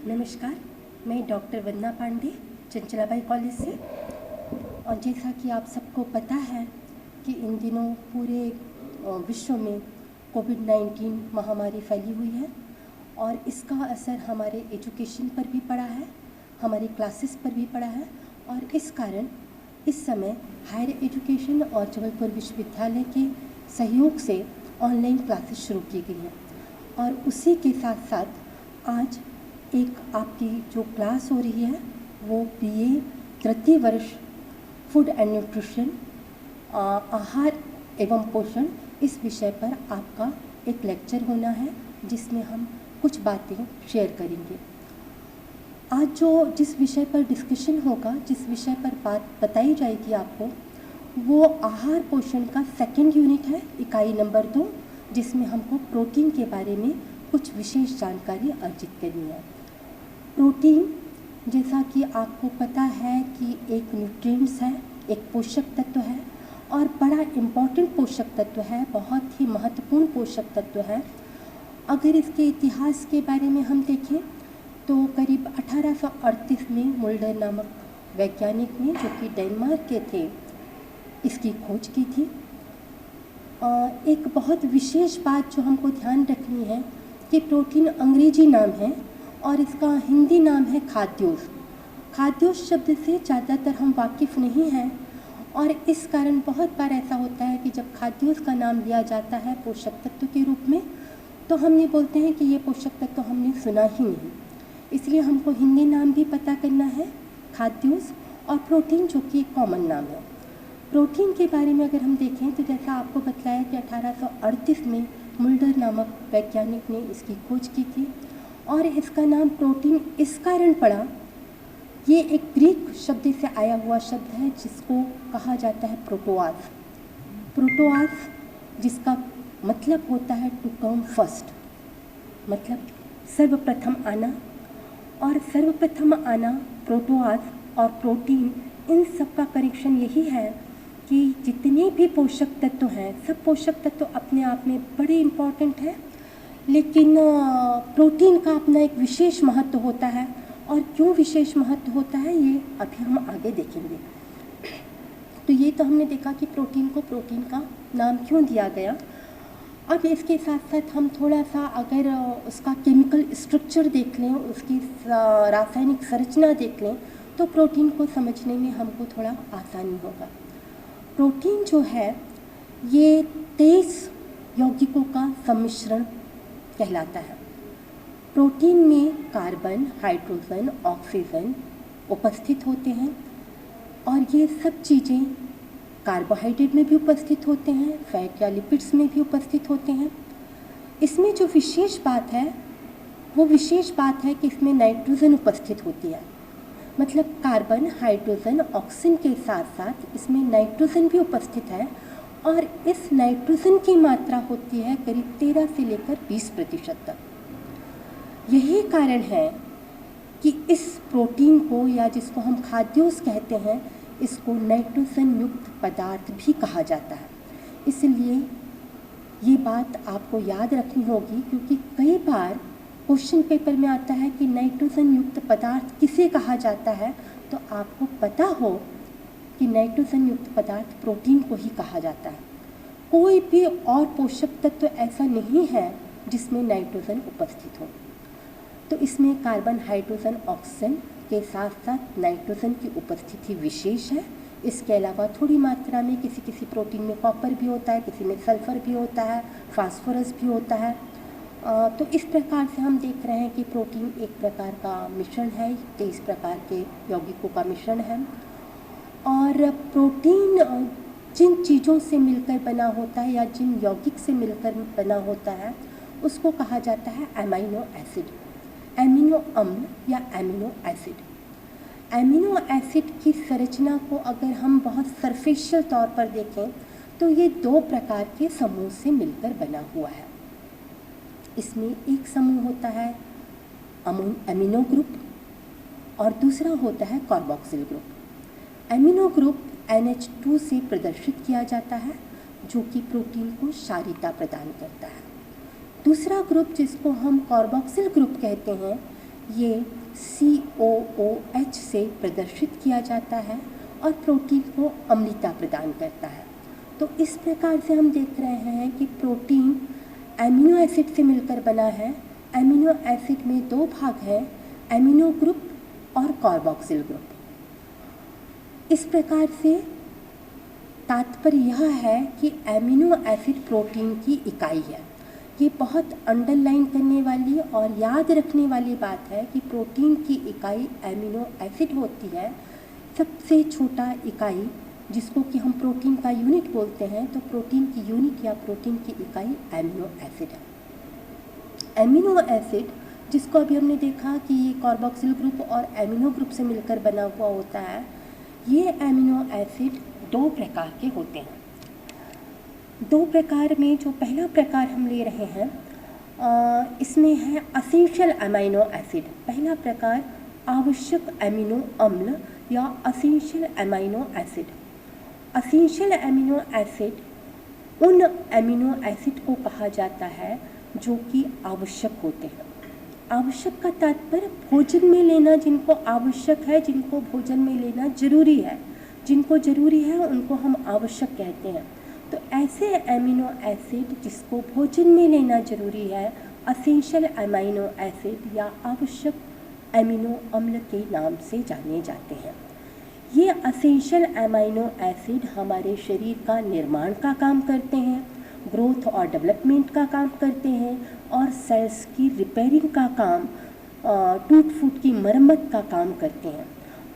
नमस्कार, मैं डॉक्टर वंदना पांडे चंचलाबाई कॉलेज से। और जैसा कि आप सबको पता है कि इन दिनों पूरे विश्व में कोविड-19 महामारी फैली हुई है और इसका असर हमारे एजुकेशन पर भी पड़ा है, हमारी क्लासेस पर भी पड़ा है। और इस कारण इस समय हायर एजुकेशन और जबलपुर विश्वविद्यालय के सहयोग से ऑनलाइन क्लासेस शुरू की गई हैं। और उसी के साथ साथ आज एक आपकी जो क्लास हो रही है वो BA तृतीय वर्ष फूड एंड न्यूट्रिशन आहार एवं पोषण इस विषय पर आपका एक लेक्चर होना है, जिसमें हम कुछ बातें शेयर करेंगे। आज जिस विषय पर डिस्कशन होगा, जिस विषय पर बात बताई जाएगी आपको, वो आहार पोषण का सेकंड यूनिट है, इकाई नंबर 2, जिसमें हमको प्रोटीन के बारे में कुछ विशेष जानकारी अर्जित करनी है। प्रोटीन, जैसा कि आपको पता है कि एक न्यूट्रिएंट्स है, एक पोषक तत्व है और बड़ा इम्पॉर्टेंट पोषक तत्व है, बहुत ही महत्वपूर्ण पोषक तत्व है। अगर इसके इतिहास के बारे में हम देखें तो करीब 1838 में मुल्डर नामक वैज्ञानिक ने, जो कि डेनमार्क के थे, इसकी खोज की थी। एक बहुत विशेष बात जो हमको ध्यान रखनी है कि प्रोटीन अंग्रेजी नाम है और इसका हिंदी नाम है खाद्योश। खाद्योश शब्द से ज़्यादातर हम वाकिफ़ नहीं हैं और इस कारण बहुत बार ऐसा होता है कि जब खाद्योश का नाम लिया जाता है पोषक तत्व के रूप में, तो हम ये बोलते हैं कि ये पोषक तत्व हमने सुना ही नहीं। इसलिए हमको हिंदी नाम भी पता करना है, खाद्योश, और प्रोटीन जो कि एक कॉमन नाम है। प्रोटीन के बारे में अगर हम देखें तो जैसा आपको बतलाया कि 1838 में मुल्डर नामक वैज्ञानिक ने इसकी खोज की थी और इसका नाम प्रोटीन इस कारण पड़ा, ये एक ग्रीक शब्द से आया हुआ शब्द है जिसको कहा जाता है प्रोटोआस। प्रोटोआस जिसका मतलब होता है टू कम फर्स्ट, मतलब सर्वप्रथम आना। और सर्वप्रथम आना, प्रोटोआस और प्रोटीन, इन सब का कनेक्शन यही है कि जितने भी पोषक तत्व हैं, सब पोषक तत्व अपने आप में बड़े इम्पॉर्टेंट हैं, लेकिन प्रोटीन का अपना एक विशेष महत्व होता है। और क्यों विशेष महत्व होता है ये अभी हम आगे देखेंगे। तो ये तो हमने देखा कि प्रोटीन को प्रोटीन का नाम क्यों दिया गया। अब इसके साथ साथ हम थोड़ा सा अगर उसका केमिकल स्ट्रक्चर देख लें, उसकी रासायनिक संरचना देख लें, तो प्रोटीन को समझने में हमको थोड़ा आसानी होगा। प्रोटीन जो है ये 23 यौगिकों का सम्मिश्रण कहलाता है। प्रोटीन में कार्बन, हाइड्रोजन, ऑक्सीजन उपस्थित होते हैं और ये सब चीज़ें कार्बोहाइड्रेट में भी उपस्थित होते हैं, फैट या लिपिड्स में भी उपस्थित होते हैं। इसमें जो विशेष बात है वो विशेष बात है कि इसमें नाइट्रोजन उपस्थित होती है। मतलब कार्बन, हाइड्रोजन, ऑक्सीजन के साथ साथ इसमें नाइट्रोजन भी उपस्थित है और इस नाइट्रोजन की मात्रा होती है करीब 13 से लेकर 20% तक। यही कारण है कि इस प्रोटीन को, या जिसको हम खाद्योश कहते हैं, इसको नाइट्रोजन युक्त पदार्थ भी कहा जाता है। इसलिए ये बात आपको याद रखनी होगी, क्योंकि कई बार क्वेश्चन पेपर में आता है कि नाइट्रोजन युक्त पदार्थ किसे कहा जाता है, तो आपको पता हो कि नाइट्रोजन युक्त पदार्थ प्रोटीन को ही कहा जाता है। कोई भी और पोषक तत्व ऐसा नहीं है जिसमें नाइट्रोजन उपस्थित हो। तो इसमें कार्बन, हाइड्रोजन, ऑक्सीजन के साथ साथ नाइट्रोजन की उपस्थिति विशेष है। इसके अलावा थोड़ी मात्रा में किसी किसी प्रोटीन में कॉपर भी होता है, किसी में सल्फर भी होता है, फास्फोरस भी होता है। तो इस प्रकार से हम देख रहे हैं कि प्रोटीन एक प्रकार का मिश्रण है, 23 प्रकार के यौगिकों का मिश्रण है। और प्रोटीन जिन चीज़ों से मिलकर बना होता है या जिन यौगिक से मिलकर बना होता है उसको कहा जाता है एमाइनो एसिड, एमिनो अम्ल या एमिनो एसिड। एमिनो एसिड की संरचना को अगर हम बहुत सरफेशियल तौर पर देखें तो ये 2 प्रकार के समूह से मिलकर बना हुआ है। इसमें एक समूह होता है एमिनो ग्रुप और दूसरा होता है carboxyl group. Amino group NH2 से प्रदर्शित किया जाता है, जो कि प्रोटीन को क्षारीयता प्रदान करता है। दूसरा ग्रुप जिसको हम कार्बोक्सिल ग्रुप कहते हैं, ये COOH से प्रदर्शित किया जाता है और प्रोटीन को अम्लता प्रदान करता है। तो इस प्रकार से हम देख रहे हैं कि प्रोटीन एमिनो एसिड से मिलकर बना है। एमिनो एसिड में दो भाग हैं, एमिनो ग्रुप और कार्बोक्सिल ग्रुप। इस प्रकार से तात्पर्य यह है कि एमिनो एसिड प्रोटीन की इकाई है। ये बहुत अंडरलाइन करने वाली और याद रखने वाली बात है कि प्रोटीन की इकाई एमिनो एसिड होती है। सबसे छोटा इकाई जिसको कि हम प्रोटीन का यूनिट बोलते हैं, तो प्रोटीन की यूनिट या प्रोटीन की इकाई एमिनो एसिड है। एमिनो एसिड जिसको अभी हमने देखा कि ये कार्बोक्सिल ग्रुप और एमिनो ग्रुप से मिलकर बना हुआ होता है। ये एमिनो एसिड दो प्रकार के होते हैं। दो प्रकार में जो पहला प्रकार हम ले रहे हैं, इसमें है असेंशियल अमीनो एसिड। पहला प्रकार आवश्यक अमीनो अम्ल या essential amino acid. Essential amino acid उन अमीनो एसिड को कहा जाता है जो कि आवश्यक होते हैं। आवश्यक का तात्पर्य भोजन में लेना, जिनको आवश्यक है, जिनको भोजन में लेना जरूरी है, जिनको जरूरी है उनको हम आवश्यक कहते हैं। तो ऐसे अमीनो एसिड जिसको भोजन में लेना जरूरी है, असेंशियल अमीनो एसिड या आवश्यक अमीनो अम्ल के नाम से जाने जाते हैं। ये असेंशियल अमीनो एसिड हमारे शरीर का निर्माण का काम करते हैं, ग्रोथ और डेवलपमेंट का काम करते हैं और सेल्स की रिपेयरिंग का काम, टूट फूट की मरम्मत का काम करते हैं।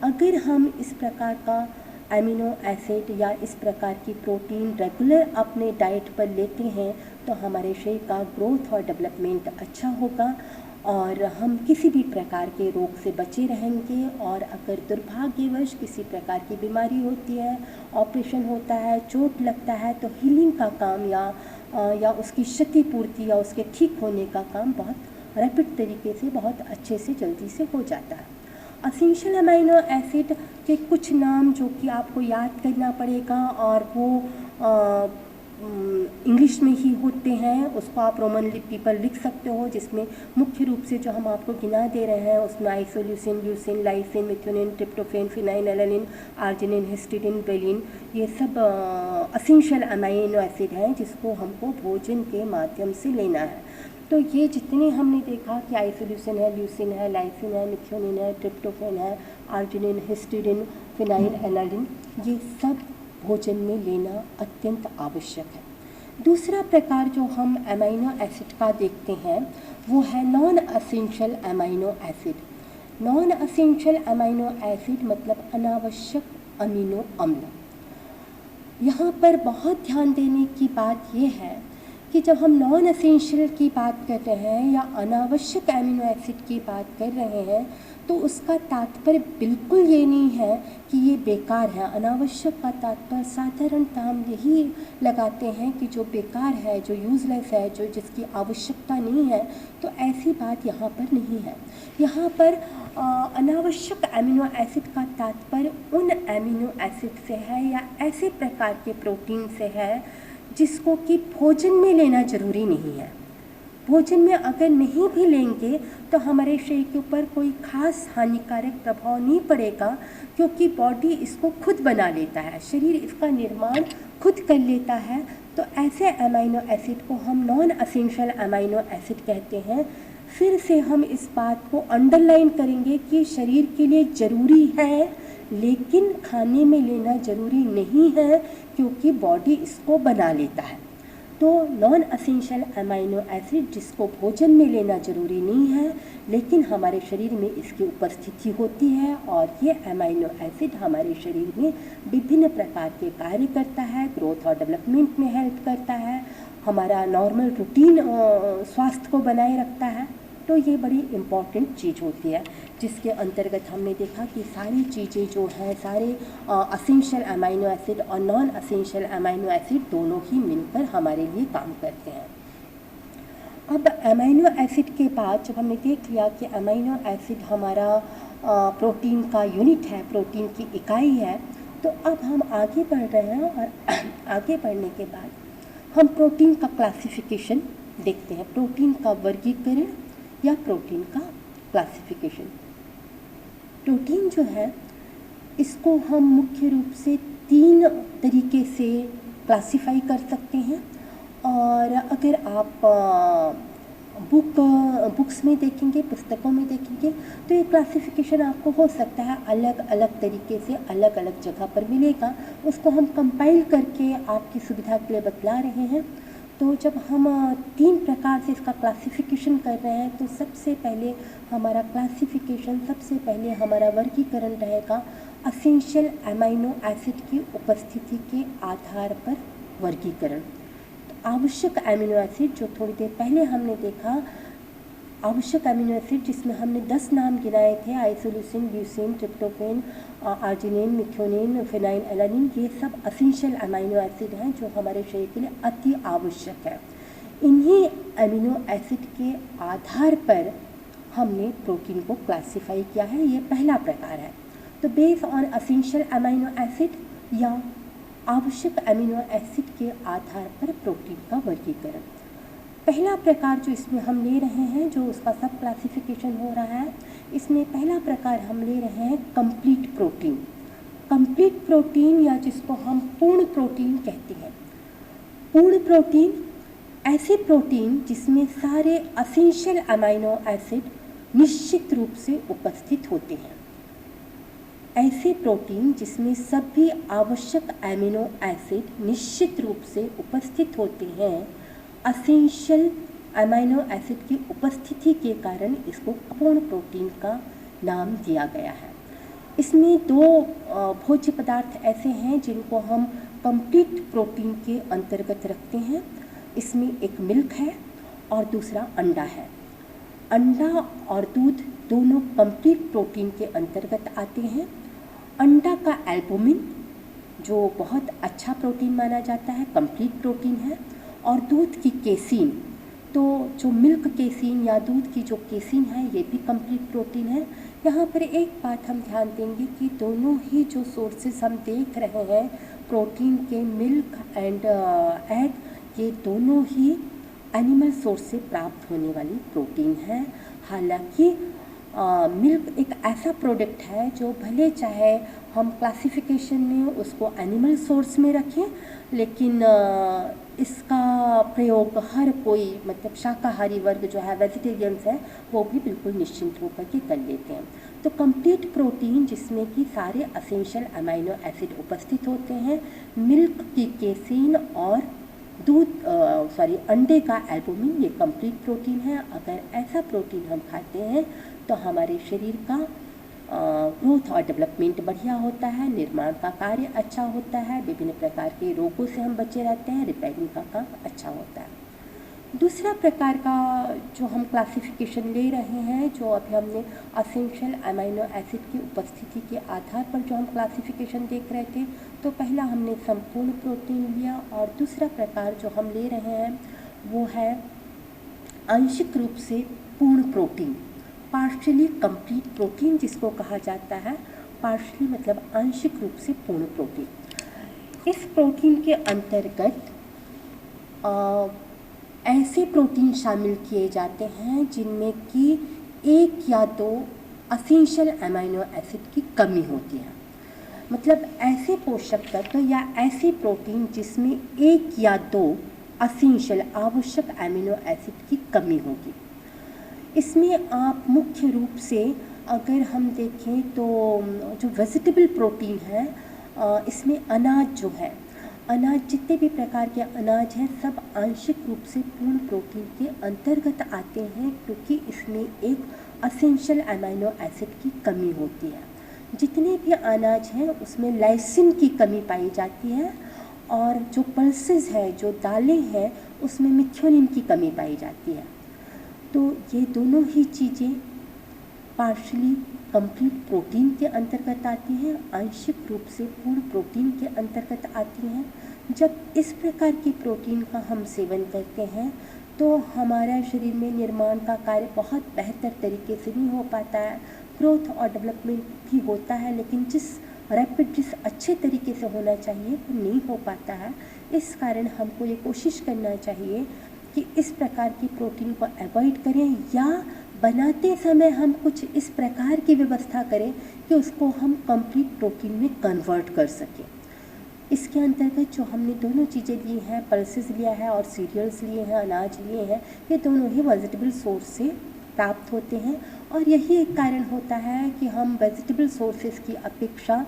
अगर हम इस प्रकार का अमीनो एसिड या इस प्रकार की प्रोटीन रेगुलर अपने डाइट पर लेते हैं तो हमारे शरीर का ग्रोथ और डेवलपमेंट अच्छा होगा और हम किसी भी प्रकार के रोग से बचे रहेंगे। और अगर दुर्भाग्यवश किसी प्रकार की बीमारी होती है, ऑपरेशन होता है, चोट लगता है, तो हीलिंग का काम या उसकी क्षतिपूर्ति या उसके ठीक होने का काम बहुत रैपिड तरीके से, बहुत अच्छे से, जल्दी से हो जाता है। असेंशियल अमीनो एसिड के कुछ नाम जो कि आपको याद करना पड़ेगा और वो इंग्लिश में ही होते हैं, उसको आप रोमन लिपि पर लिख सकते हो, जिसमें मुख्य रूप से जो हम आपको गिना दे रहे हैं उसमें isoleucine, leucine, lysine, methionine, tryptophan, phenylalanine, arginine, histidine, valine, ये सब असेंशियल अमीनो एसिड हैं जिसको हमको भोजन के माध्यम से लेना है। तो ये जितने हमने देखा कि आइसोल्यूसिन है, ल्यूसिन है, लाइसिन है, मिथ्योनिन है, ट्रिप्टोफेन है, आर्जिनिन, हिस्टिडिन, फिनाइलएलानिन, ये सब भोजन में लेना अत्यंत आवश्यक है। दूसरा प्रकार जो हम अमीनो एसिड का देखते हैं वो है non essential amino acid. Non essential amino acid मतलब अनावश्यक अमीनो अम्ल। यहाँ पर बहुत ध्यान देने की बात ये है कि जब हम नॉन असेंशियल की बात कर रहे हैं या अनावश्यक अमीनो एसिड की बात कर रहे हैं तो उसका तात्पर्य बिल्कुल ये नहीं है कि ये बेकार है। अनावश्यक का तात्पर्य साधारणतः हम यही लगाते हैं कि जो बेकार है, जो यूज़लेस है, जो जिसकी आवश्यकता नहीं है, तो ऐसी बात यहाँ पर नहीं है। यहाँ पर अनावश्यक अमीनो एसिड का तात्पर्य उन अमीनो एसिड से है या ऐसे प्रकार के प्रोटीन से है जिसको कि भोजन में लेना ज़रूरी नहीं है। भोजन में अगर नहीं भी लेंगे तो हमारे शरीर के ऊपर कोई खास हानिकारक प्रभाव नहीं पड़ेगा, क्योंकि बॉडी इसको खुद बना लेता है, शरीर इसका निर्माण खुद कर लेता है। तो ऐसे अमीनो एसिड को हम नॉन असेंशियल अमीनो एसिड कहते हैं। फिर से हम इस बात को अंडरलाइन करेंगे कि शरीर के लिए ज़रूरी है लेकिन खाने में लेना ज़रूरी नहीं है, क्योंकि बॉडी इसको बना लेता है। तो नॉन असेंशियल अमीनो एसिड जिसको भोजन में लेना ज़रूरी नहीं है लेकिन हमारे शरीर में इसकी उपस्थिति होती है और ये अमीनो एसिड हमारे शरीर में विभिन्न प्रकार के कार्य करता है, ग्रोथ और डेवलपमेंट में हेल्प करता है, हमारा नॉर्मल रूटीन स्वास्थ्य को बनाए रखता है। तो ये बड़ी इम्पॉर्टेंट चीज़ होती है जिसके अंतर्गत हमने देखा कि सारी चीज़ें जो हैं, सारे असेंशियल अमीनो एसिड और नॉन असेंशियल अमीनो एसिड दोनों ही मिलकर हमारे लिए काम करते हैं। अब अमीनो एसिड के बाद जब हमने देख लिया कि अमीनो एसिड हमारा प्रोटीन का यूनिट है, प्रोटीन की इकाई है, तो अब हम आगे बढ़ रहे हैं और आगे बढ़ने के बाद हम प्रोटीन का क्लासिफिकेशन देखते हैं, प्रोटीन का वर्गीकरण या प्रोटीन का क्लासिफिकेशन। प्रोटीन जो है इसको हम मुख्य रूप से 3 तरीके से क्लासिफाई कर सकते हैं, और अगर आप बुक्स में देखेंगे, पुस्तकों में देखेंगे, तो ये क्लासिफिकेशन आपको हो सकता है अलग अलग तरीके से अलग अलग जगह पर मिलेगा। उसको हम कंपाइल करके आपकी सुविधा के लिए बतला रहे हैं। तो जब हम 3 प्रकार से इसका क्लासिफिकेशन कर रहे हैं, तो सबसे पहले हमारा क्लासिफिकेशन, सबसे पहले हमारा वर्गीकरण रहेगा एसेंशियल अमीनो एसिड की उपस्थिति के आधार पर वर्गीकरण। तो आवश्यक अमीनो एसिड, जो थोड़ी देर पहले हमने देखा, आवश्यक अमीनो एसिड जिसमें हमने 10 नाम गिनाए थे, isoleucine, leucine, tryptophan, arginine, methionine, phenyl alanine, ये सब एसेंशियल अमीनो एसिड हैं जो हमारे शरीर के लिए अति आवश्यक है। इन्हीं अमीनो एसिड के आधार पर हमने प्रोटीन को क्लासीफाई किया है। ये पहला प्रकार है। तो based on essential amino acid या आवश्यक अमीनो एसिड के आधार पर प्रोटीन का वर्गीकरण। पहला प्रकार जो इसमें हम ले रहे हैं, जो उसका सब क्लासिफिकेशन हो रहा है, इसमें पहला प्रकार हम ले रहे हैं कंप्लीट प्रोटीन। कंप्लीट प्रोटीन, या जिसको हम पूर्ण प्रोटीन कहते हैं। पूर्ण प्रोटीन ऐसे प्रोटीन जिसमें सारे एसेंशियल अमीनो एसिड निश्चित रूप से उपस्थित होते हैं। ऐसे प्रोटीन जिसमें सभी आवश्यक अमीनो एसिड निश्चित रूप से उपस्थित होते हैं, एसेंशियल अमीनो एसिड की उपस्थिति के कारण इसको पूर्ण प्रोटीन का नाम दिया गया है। इसमें 2 भोज्य पदार्थ ऐसे हैं जिनको हम कंप्लीट प्रोटीन के अंतर्गत रखते हैं। इसमें एक मिल्क है और दूसरा अंडा है। अंडा और दूध दोनों कंप्लीट प्रोटीन के अंतर्गत आते हैं। अंडा का एल्बुमिन, जो बहुत अच्छा प्रोटीन माना जाता है, कंप्लीट प्रोटीन है। और दूध की केसीन, तो जो मिल्क केसीन या दूध की जो केसीन है, ये भी कंप्लीट प्रोटीन है। यहाँ पर एक बात हम ध्यान देंगे कि दोनों ही जो सोर्सेस हम देख रहे हैं प्रोटीन के, मिल्क एंड एग, ये दोनों ही एनिमल सोर्स से प्राप्त होने वाली प्रोटीन है। हालांकि मिल्क एक ऐसा प्रोडक्ट है जो भले चाहे हम क्लासिफिकेशन में उसको एनिमल सोर्स में रखें, लेकिन इसका प्रयोग हर कोई, मतलब शाकाहारी वर्ग जो है, वेजिटेरियंस है, वो भी बिल्कुल निश्चिंत होकर के कर लेते हैं। तो कंप्लीट प्रोटीन जिसमें कि सारे एसेंशियल अमीनो एसिड उपस्थित होते हैं, मिल्क की केसीन और अंडे का एल्बुमिन, ये कंप्लीट प्रोटीन है। अगर ऐसा प्रोटीन हम खाते हैं तो हमारे शरीर का ग्रोथ और डेवलपमेंट बढ़िया होता है, निर्माण का कार्य अच्छा होता है, विभिन्न प्रकार के रोगों से हम बचे रहते हैं, रिपेयरिंग का काम अच्छा होता है। दूसरा प्रकार का जो हम क्लासिफिकेशन ले रहे हैं, जो अभी हमने एसेंशियल अमीनो एसिड की उपस्थिति के आधार पर जो हम क्लासिफिकेशन देख रहे थे, तो पहला हमने संपूर्ण प्रोटीन लिया, और दूसरा प्रकार जो हम ले रहे हैं वो है आंशिक रूप से पूर्ण प्रोटीन, पार्शियली कंप्लीट प्रोटीन जिसको कहा जाता है। पार्शियली मतलब आंशिक रूप से पूर्ण प्रोटीन। इस प्रोटीन के अंतर्गत ऐसे प्रोटीन शामिल किए जाते हैं जिनमें कि 1 या 2 एसेंशियल अमीनो एसिड की कमी होती है। मतलब ऐसे पोषक तत्व या ऐसे प्रोटीन जिसमें 1 या 2 एसेंशियल आवश्यक अमीनो एसिड की कमी होगी। इसमें आप मुख्य रूप से अगर हम देखें तो जो वेजिटेबल प्रोटीन है, इसमें अनाज जो है, अनाज, जितने भी प्रकार के अनाज हैं, सब आंशिक रूप से पूर्ण प्रोटीन के अंतर्गत आते हैं, क्योंकि इसमें एक एसेंशियल अमीनो एसिड की कमी होती है। जितने भी अनाज हैं उसमें लाइसिन की कमी पाई जाती है, और जो पल्सेस है, जो दालें हैं, उसमें मिथ्योनिन की कमी पाई जाती है। तो ये दोनों ही चीज़ें पार्शियली कंप्लीट प्रोटीन के अंतर्गत आती हैं, आंशिक रूप से पूर्ण प्रोटीन के अंतर्गत आती हैं। जब इस प्रकार की प्रोटीन का हम सेवन करते हैं तो हमारा शरीर में निर्माण का कार्य बहुत बेहतर तरीके से नहीं हो पाता है, ग्रोथ और डेवलपमेंट भी होता है, लेकिन जिस अच्छे तरीके से होना चाहिए वो नहीं हो पाता है। इस कारण हमको ये कोशिश करना चाहिए कि इस प्रकार की प्रोटीन को अवॉइड करें, या बनाते समय हम कुछ इस प्रकार की व्यवस्था करें कि उसको हम कंप्लीट प्रोटीन में कन्वर्ट कर सकें। इसके अंतर्गत जो हमने दोनों चीज़ें ली हैं, पल्सेस लिया है और सीरियल्स लिए हैं, अनाज लिए हैं, ये दोनों ही वेजिटेबल सोर्स से प्राप्त होते हैं। और यही एक कारण होता है कि हम वेजिटेबल सोर्सेज की अपेक्षा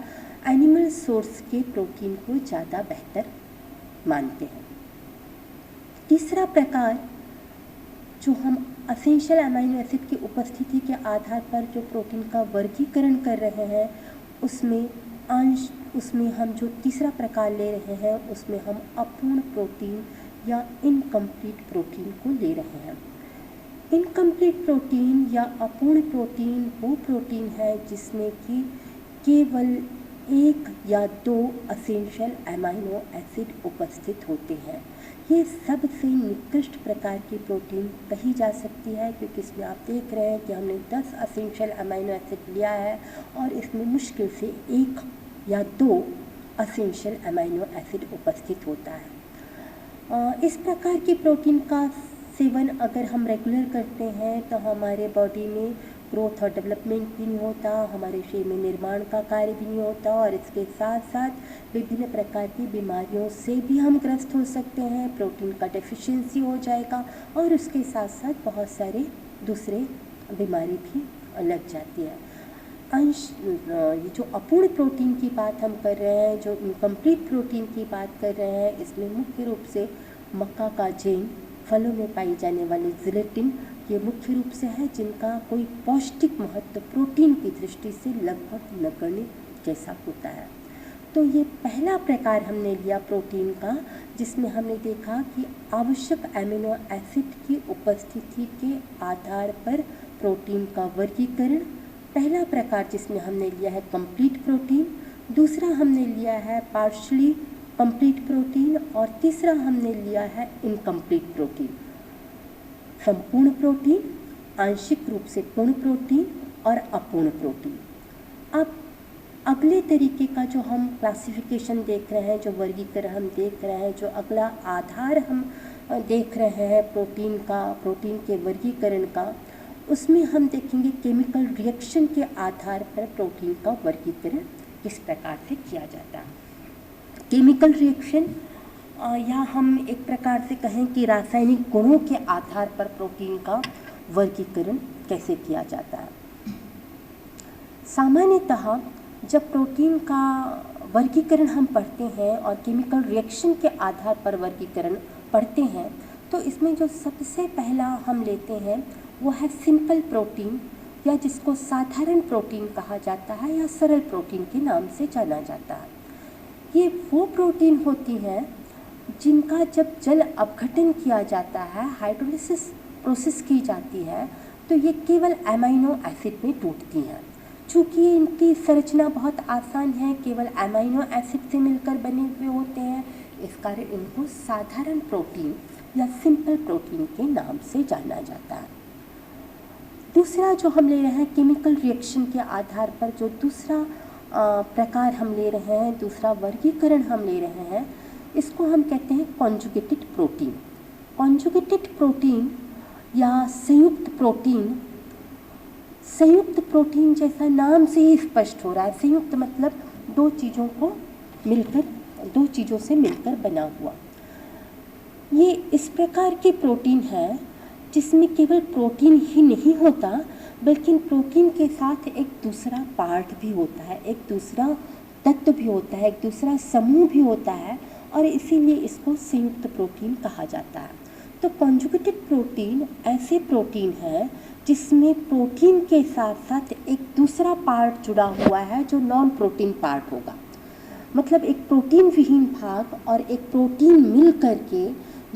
एनिमल सोर्स के प्रोटीन को ज़्यादा बेहतर मानते हैं। तीसरा प्रकार जो हम एसेंशियल अमीनो एसिड की उपस्थिति के आधार पर जो प्रोटीन का वर्गीकरण कर रहे हैं, उसमें हम जो तीसरा प्रकार ले रहे हैं उसमें हम अपूर्ण प्रोटीन या इनकम्प्लीट प्रोटीन को ले रहे हैं। इनकम्प्लीट प्रोटीन या अपूर्ण प्रोटीन वो प्रोटीन है जिसमें कि केवल 1 या 2 एसेंशियल अमीनो एसिड उपस्थित होते हैं। ये सबसे निकृष्ट प्रकार की प्रोटीन कही जा सकती है, क्योंकि इसमें आप देख रहे हैं कि हमने 10 एसेंशियल अमीनो एसिड लिया है और इसमें मुश्किल से 1 या 2 एसेंशियल अमीनो एसिड उपस्थित होता है। इस प्रकार की प्रोटीन का सेवन अगर हम रेगुलर करते हैं तो हमारे बॉडी में ग्रोथ और डेवलपमेंट भी नहीं होता, हमारे शरीर में निर्माण का कार्य भी नहीं होता और इसके साथ साथ विभिन्न प्रकार की बीमारियों से भी हम ग्रस्त हो सकते हैं। प्रोटीन का डेफिशिएंसी हो जाएगा और उसके साथ साथ बहुत सारे दूसरे बीमारी भी लग जाती है। ये जो अपूर्ण प्रोटीन की बात हम कर रहे हैं, जो इनकम्प्लीट प्रोटीन की बात कर रहे हैं, इसमें मुख्य रूप से मक्का का जेन, फलों में पाई जाने वाली जिलेटिन, ये मुख्य रूप से है जिनका कोई पौष्टिक महत्व प्रोटीन की दृष्टि से लगभग नगण्य जैसा होता है। तो ये पहला प्रकार हमने लिया प्रोटीन का, जिसमें हमने देखा कि आवश्यक अमीनो एसिड की उपस्थिति के आधार पर प्रोटीन का वर्गीकरण। पहला प्रकार जिसमें हमने लिया है कंप्लीट प्रोटीन, दूसरा हमने लिया है पार्शली कंप्लीट प्रोटीन और तीसरा हमने लिया है इनकम्प्लीट प्रोटीन। संपूर्ण प्रोटीन, आंशिक रूप से पूर्ण प्रोटीन और अपूर्ण प्रोटीन। अब अगले तरीके का जो हम क्लासिफिकेशन देख रहे हैं, जो वर्गीकरण हम देख रहे हैं, जो अगला आधार हम देख रहे हैं प्रोटीन का, प्रोटीन के वर्गीकरण का, उसमें हम देखेंगे केमिकल रिएक्शन के आधार पर प्रोटीन का वर्गीकरण किस प्रकार से किया जाता है। केमिकल रिएक्शन या हम एक प्रकार से कहें कि रासायनिक गुणों के आधार पर प्रोटीन का वर्गीकरण कैसे किया जाता है। सामान्यतः जब प्रोटीन का वर्गीकरण हम पढ़ते हैं और केमिकल रिएक्शन के आधार पर वर्गीकरण पढ़ते हैं, तो इसमें जो सबसे पहला हम लेते हैं वो है सिंपल प्रोटीन, या जिसको साधारण प्रोटीन कहा जाता है या सरल प्रोटीन के नाम से जाना जाता है। ये वो प्रोटीन होती हैं जिनका जब जल अपघटन किया जाता है, हाइड्रोलिसिस प्रोसेस की जाती है, तो ये केवल अमीनो एसिड में टूटती हैं। चूँकि इनकी संरचना बहुत आसान है, केवल अमीनो एसिड से मिलकर बने हुए होते हैं, इस कारण इनको साधारण प्रोटीन या सिंपल प्रोटीन के नाम से जाना जाता है। दूसरा जो हम ले रहे हैं केमिकल रिएक्शन के आधार पर, जो दूसरा प्रकार हम ले रहे हैं, दूसरा वर्गीकरण हम ले रहे हैं, इसको हम कहते हैं कॉन्जुगेटेड प्रोटीन। कॉन्जुगेटेड प्रोटीन या संयुक्त प्रोटीन, संयुक्त प्रोटीन जैसा नाम से ही स्पष्ट हो रहा है। संयुक्त मतलब दो चीज़ों से मिलकर बना हुआ। ये इस प्रकार के प्रोटीन है जिसमें केवल प्रोटीन ही नहीं होता, बल्कि प्रोटीन के साथ एक दूसरा पार्ट भी होता है, एक दूसरा तत्व भी होता है, एक दूसरा समूह भी होता है, और इसीलिए इसको संयुक्त प्रोटीन कहा जाता है। तो कॉन्जुगेटेड प्रोटीन ऐसे प्रोटीन है जिसमें प्रोटीन के साथ साथ एक दूसरा पार्ट जुड़ा हुआ है जो नॉन प्रोटीन पार्ट होगा। मतलब एक प्रोटीन विहीन भाग और एक प्रोटीन मिल करके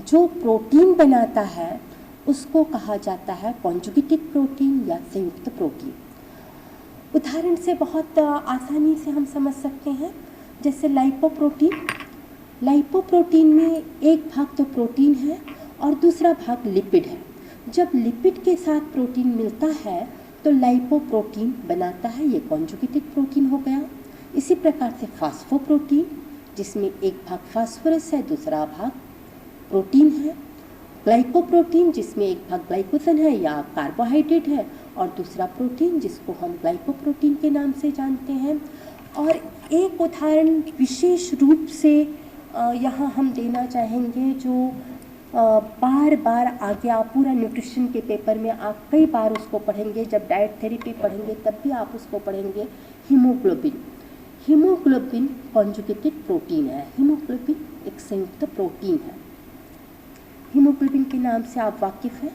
जो प्रोटीन बनाता है उसको कहा जाता है कॉन्जुगेटेड प्रोटीन या संयुक्त प्रोटीन। उदाहरण से बहुत आसानी से हम समझ सकते हैं, जैसे लाइपोप्रोटीन। लाइपोप्रोटीन में एक भाग तो प्रोटीन है और दूसरा भाग लिपिड है। जब लिपिड के साथ प्रोटीन मिलता है तो लाइपोप्रोटीन बनाता है, ये कॉन्जुगेटेड प्रोटीन हो गया। इसी प्रकार से फास्फोप्रोटीन, जिसमें एक भाग फास्फोरस है, दूसरा भाग प्रोटीन है। ग्लाइकोप्रोटीन जिसमें एक भाग ग्लाइकोजन है या कार्बोहाइड्रेट है और दूसरा प्रोटीन जिसको हम ग्लाइकोप्रोटीन के नाम से जानते हैं। और एक उदाहरण विशेष रूप से यहाँ हम देना चाहेंगे जो बार बार आगे आप पूरा न्यूट्रिशन के पेपर में आप कई बार उसको पढ़ेंगे, जब डाइट थेरेपी पढ़ेंगे तब भी आप उसको पढ़ेंगे, हीमोग्लोबिन। हीमोग्लोबिन कॉन्जुगेटेड प्रोटीन है। हीमोग्लोबिन एक संयुक्त प्रोटीन है। हीमोग्लोबिन के नाम से आप वाकिफ़ हैं।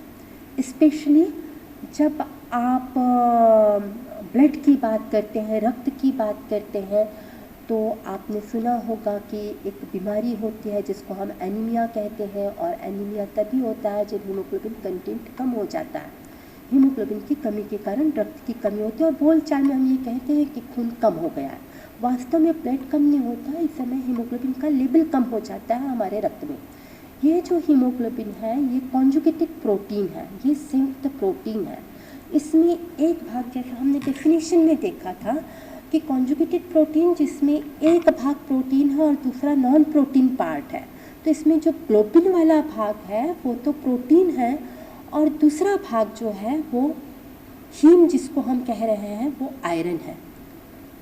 स्पेशली जब आप ब्लड की बात करते हैं, रक्त की बात करते हैं, तो आपने सुना होगा कि एक बीमारी होती है जिसको हम एनीमिया कहते हैं, और एनीमिया तभी होता है जब हीमोग्लोबिन कंटेंट कम हो जाता है। हीमोग्लोबिन की कमी के कारण रक्त की कमी होती है और बोलचाल में हम ये कहते हैं कि खून कम हो गया है। वास्तव में ब्लड कम नहीं होता है, इस समय हीमोग्लोबिन का लेवल कम हो जाता है हमारे रक्त में। ये जो हीमोग्लोबिन है ये कॉन्जुगेटेड प्रोटीन है, ये संयुक्त प्रोटीन है। इसमें एक भाग, जैसा हमने डेफिनेशन में देखा था कि कॉन्जुगेटेड प्रोटीन जिसमें एक भाग प्रोटीन है और दूसरा नॉन प्रोटीन पार्ट है, तो इसमें जो ग्लोबिन वाला भाग है वो तो प्रोटीन है और दूसरा भाग जो है वो हीम जिसको हम कह रहे हैं वो आयरन है।